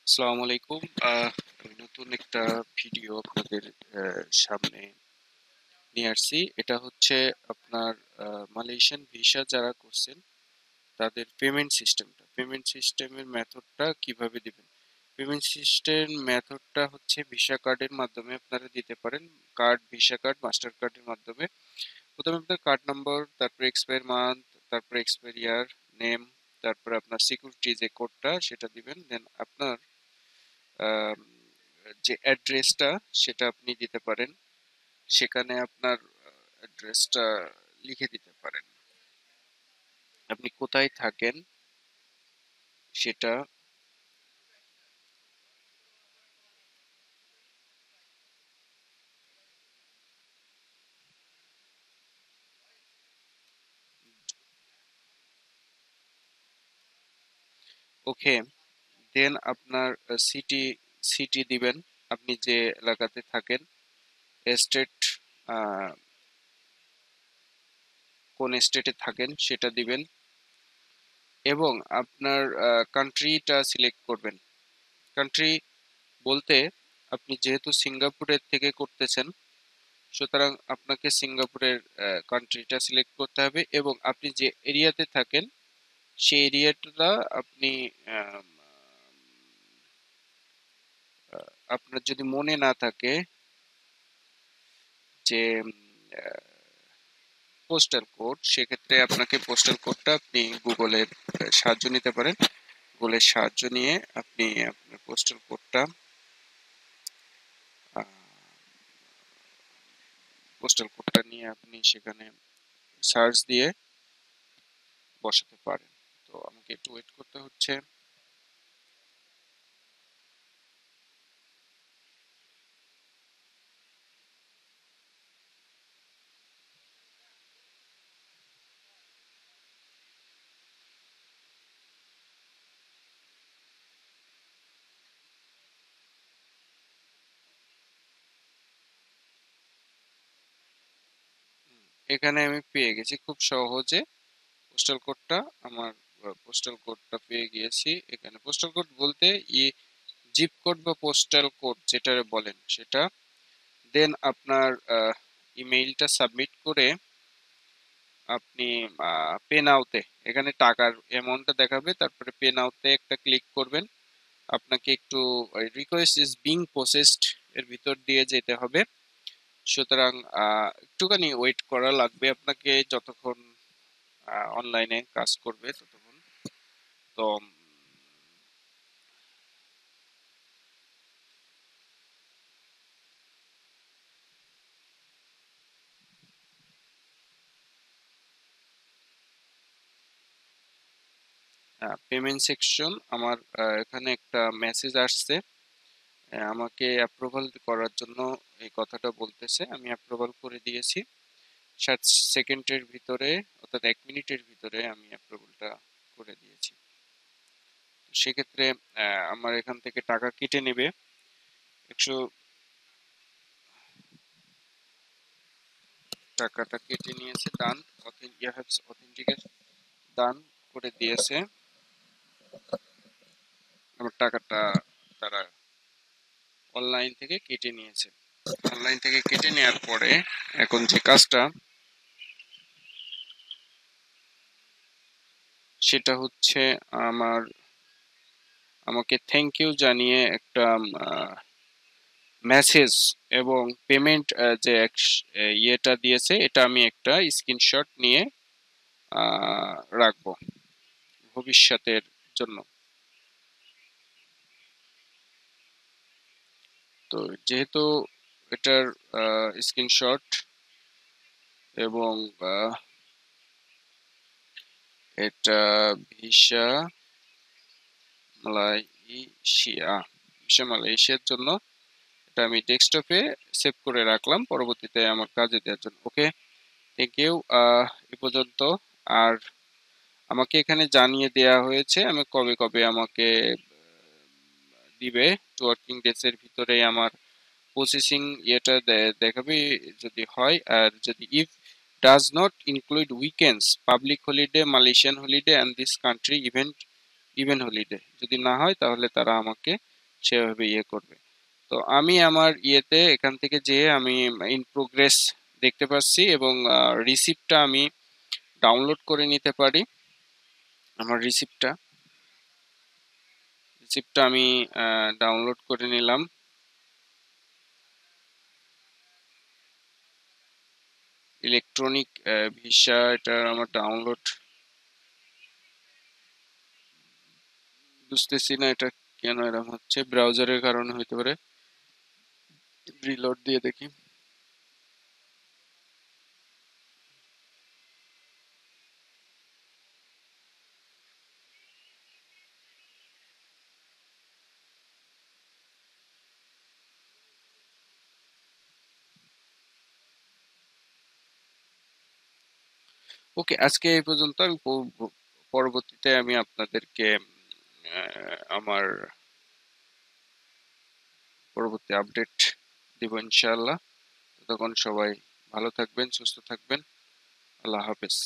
আসসালামু আলাইকুম। আমি নতুন একটা ভিডিও আপনাদের সামনে নিয়ে আসছি। এটা হচ্ছে আপনার মালয়েশিয়ান ভিসা যারা করছেন তাদের পেমেন্ট সিস্টেমের মেথডটা কিভাবে দিবেন। পেমেন্ট সিস্টেম মেথডটা হচ্ছে ভিসা কার্ডের মাধ্যমে আপনারা দিতে পারেন। ভিসা কার্ড, মাস্টার কার্ডের মাধ্যমে প্রথমে আপনার কার্ড নম্বর, তারপর এক্সপায়ার মান্থ, তারপর এক্সপায়ার ইয়ার, নেম, তারপরে আপনার সিকিউরিটি যে কোডটা সেটা দিবেন। দেন আপনার আম, যে অ্যাড্রেসটা সেটা আপনি দিতে পারেন। সেখানে আপনার অ্যাড্রেসটা লিখে দিতে পারেন, আপনি কোথায় থাকেন সেটা। ওকে, দেন আপনার সিটি সিটি দিবেন, আপনি যে এলাকাতে থাকেন। স্টেট, কোন স্টেটে থাকেন সেটা দিবেন, এবং আপনার কান্ট্রিটা সিলেক্ট করবেন। কান্ট্রি বলতে আপনি যেহেতু সিঙ্গাপুরের থেকে করতেছেন, সুতরাং আপনাকে সিঙ্গাপুরের কান্ট্রিটা সিলেক্ট করতে হবে, এবং আপনি যে এরিয়াতে থাকেন সেই এরিয়াটা আপনি আম, আপনার যদি মনে না থাকে যে পোস্টাল কোড, সেক্ষেত্রে আপনাকে পোস্টাল কোডটা আপনি গুগলের সাহায্য নিতে পারেন। গুগলের সাহায্য নিয়ে আপনি আপনার পোস্টাল কোডটা নিয়ে আপনি সেখানে সার্চ দিয়ে বসাতে পারেন। তো আমাকে একটু ওয়েট করতে হচ্ছে। এখানে আমি পেয়ে গেছি খুব সহজে পোস্টাল কোডটা। আমার পোস্টাল কোডটা পেয়ে গিয়েছি। এখানে পোস্টাল কোড বলতে জিপ কোড বা পোস্টাল কোড যেটা বলেন সেটা। দেন আপনার ইমেইলটা সাবমিট করে আপনি পে নাওতে, এখানে টাকার অ্যামাউন্টটা দেখাবে, তারপরে পে নাওতে একটা ক্লিক করবেন। আপনাকে একটু রিকোয়েস্ট ইজ বিং প্রসেসড এর ভিতর দিয়ে যেতে হবে। সুতরাং একটুখানি ওয়েট করা লাগবে আপনাকে, যতক্ষণ অনলাইনে কাজ করবে ততক্ষণ। তো পেমেন্ট সেকশন আমার এখানে একটা মেসেজ আসছে, আমাকে অ্যাপ্রুভাল করার জন্য এই কথাটা বলতেছে। আমি অ্যাপ্রুভাল করে দিয়েছি 60 সেকেন্ডের ভিতরে, অর্থাৎ 1 মিনিটের ভিতরে আমি অ্যাপ্রুভালটা করে দিয়েছি। সেক্ষেত্রে আমার এখান থেকে টাকা কেটে নেবে 100। টাকাটা কেটে নিয়েছে, ডান। অথেন্টিকেট ডান করে দিয়েছে। আমার টাকাটা তারা অনলাইন থেকে কেটে নিয়েছে। অনলাইন থেকে কেটে নেওয়ার পরে এখন যে কাজটা সেটা হচ্ছে, আমার আমাকে থ্যাংক ইউ জানিয়ে একটা মেসেজ এবং পেমেন্ট যে ইয়েটা দিয়েছে, এটা আমি একটা স্ক্রিনশট নিয়ে রাখবো ভবিষ্যতের জন্য। তো যেহেতু এটার স্ক্রিনশট এবং এটা ভিসা মালয়েশিয়া ভিসা মালয়েশিয়ার জন্য, এটা আমি ডেস্কটপে সেভ করে রাখলাম পরবর্তীতে আমার কাজে দেওয়ার জন্য। ওকে, থ্যাংক ইউ। এ পর্যন্ত। আর আমাকে এখানে জানিয়ে দেয়া হয়েছে আমি কবে কবে আমাকে দিবে। ওয়ার্কিং ডেজ এর ভিতরে আমার প্রসেসিং ইয়েটা দেখাবে যদি হয়। আর যদি if does not include weekends, public holiday, Malaysian holiday and this country event even holiday, যদি না হয় তাহলে তারা আমাকে সেভাবে ইয়ে করবে। তো আমি আমার ইয়েতে এখান থেকে যেয়ে আমি ইন প্রোগ্রেস দেখতে পাচ্ছি, এবং রিসিপ্টটা আমি ডাউনলোড করে নিতে পারি। আমার রিসিপ্টটা আমি ডাউনলোড করে নিলাম। ইলেকট্রনিক ভিসা, এটা আমার ডাউনলোড, বুঝতেছি না এটা কেন এরকম হচ্ছে, ব্রাউজারের কারণে হইতে পারে। রিলোড দিয়ে দেখি। ওকে, আজকে এই পর্যন্ত। আমি পরবর্তীতে আমি আপনাদেরকে আমার পরবর্তী আপডেট দিব ইনশাআল্লাহ। ততক্ষণ সবাই ভালো থাকবেন, সুস্থ থাকবেন। আল্লাহ হাফেজ।